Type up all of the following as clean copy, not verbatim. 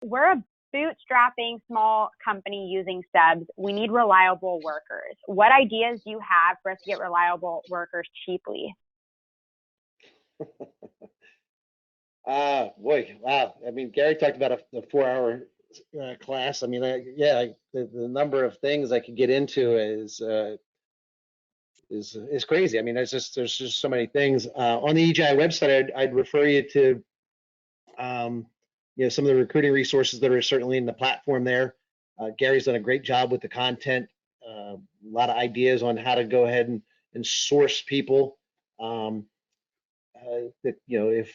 we're a bootstrapping small company using subs. We need reliable workers. What ideas do you have for us to get reliable workers cheaply? Boy, wow. I mean, Gary talked about a 4-hour class. I mean, the number of things I could get into is crazy. I mean, there's just so many things. On the EGI website, I'd refer you to some of the recruiting resources that are certainly in the platform there. Gary's done a great job with the content. A lot of ideas on how to go ahead and source people. That if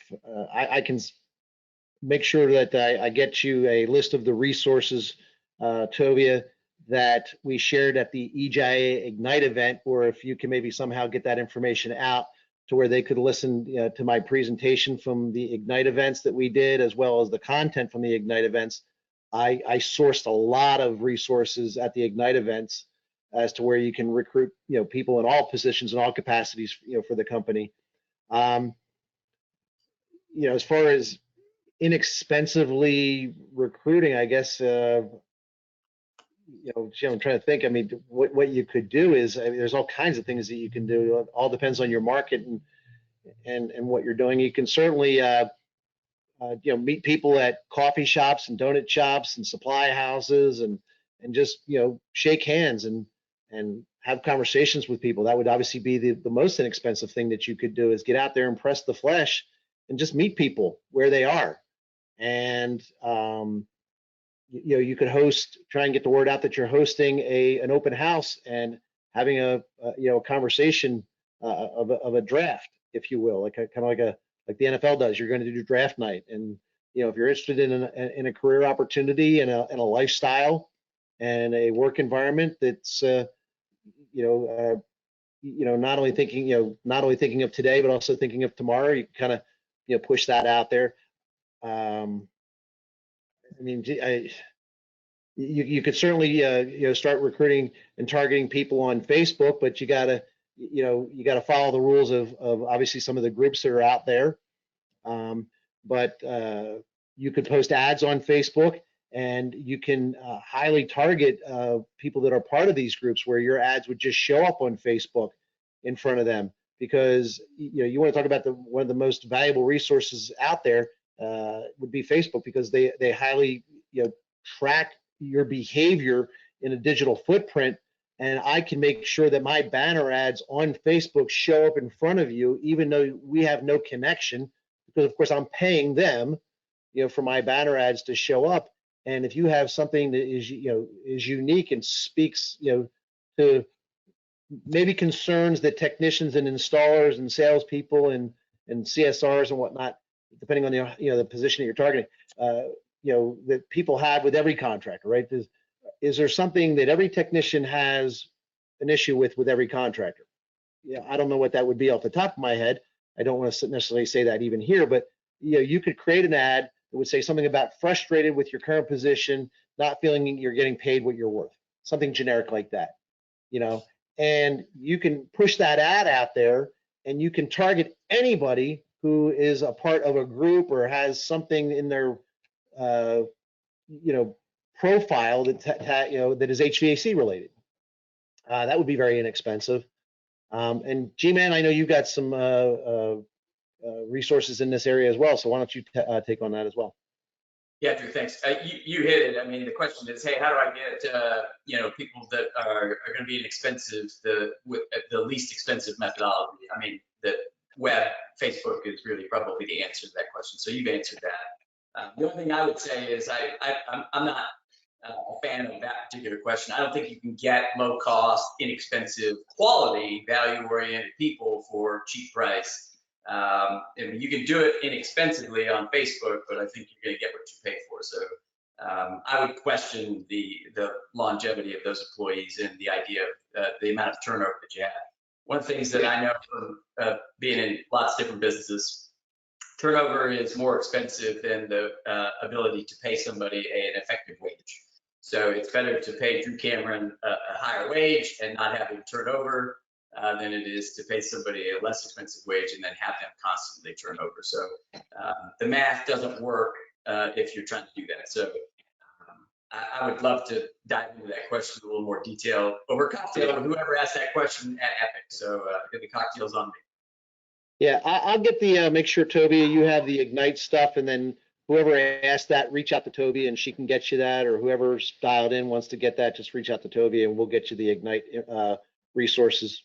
I can make sure that I get you a list of the resources, Tovia, that we shared at the EGIA Ignite event, or if you can maybe somehow get that information out to where they could listen to my presentation from the Ignite events that we did, as well as the content from the Ignite events. I sourced a lot of resources at the Ignite events as to where you can recruit people in all positions and all capacities for the company. As far as inexpensively recruiting, I guess I'm trying to think. I mean, what you could do is, I mean, there's all kinds of things that you can do. It all depends on your market and what you're doing. You can certainly meet people at coffee shops and donut shops and supply houses and just shake hands and have conversations with people. That would obviously be the most inexpensive thing that you could do, is get out there and press the flesh and just meet people where they are. And you could try and get the word out that you're hosting an open house and having a conversation of a draft, if you will, like the NFL does. You're going to do draft night, and if you're interested in a career opportunity and a lifestyle and a work environment that's not only thinking of today but also thinking of tomorrow, you kind of push that out there. I mean, you could certainly start recruiting and targeting people on Facebook, but you gotta follow the rules of obviously some of the groups that are out there. But you could post ads on Facebook, and you can highly target people that are part of these groups, where your ads would just show up on Facebook in front of them, because you want to talk about one of the most valuable resources out there would be Facebook, because they highly track your behavior in a digital footprint, and I can make sure that my banner ads on Facebook show up in front of you, even though we have no connection, because of course I'm paying them for my banner ads to show up. And if you have something that is unique and speaks to maybe concerns that technicians and installers and salespeople and CSRs and whatnot, depending on the position that you're targeting, that people have with every contractor, right? Is there something that every technician has an issue with every contractor? I don't know what that would be off the top of my head. I don't want to necessarily say that even here, but you could create an ad that would say something about frustrated with your current position, not feeling you're getting paid what you're worth, something generic like that, and you can push that ad out there, and you can target anybody who is a part of a group or has something in their profile that is HVAC related. That would be very inexpensive. And G-Man, I know you've got some resources in this area as well, so why don't you take on that as well? Yeah, Drew, thanks. You hit it. I mean, the question is, hey, how do I get people that are going to be inexpensive, with the least expensive methodology? I mean, the web, Facebook is really probably the answer to that question. So you've answered that. The only thing I would say is I'm not a fan of that particular question. I don't think you can get low cost, inexpensive, quality, value-oriented people for cheap price. And you can do it inexpensively on Facebook, but I think you're going to get what you pay for. So I would question the longevity of those employees and the idea of the amount of turnover that you have. One of the things that I know from being in lots of different businesses, turnover is more expensive than the ability to pay somebody an effective wage. So it's better to pay Drew Cameron a higher wage and not have him turn over than it is to pay somebody a less expensive wage and then have them constantly turn over. So the math doesn't work if you're trying to do that. So I would love to dive into that question in a little more detail over cocktail with whoever asked that question at Epic. So the cocktail's on me. Yeah, I'll get the, make sure, Toby, you have the Ignite stuff, and then whoever asked that, reach out to Toby and she can get you that, or whoever's dialed in wants to get that, just reach out to Toby and we'll get you the Ignite resources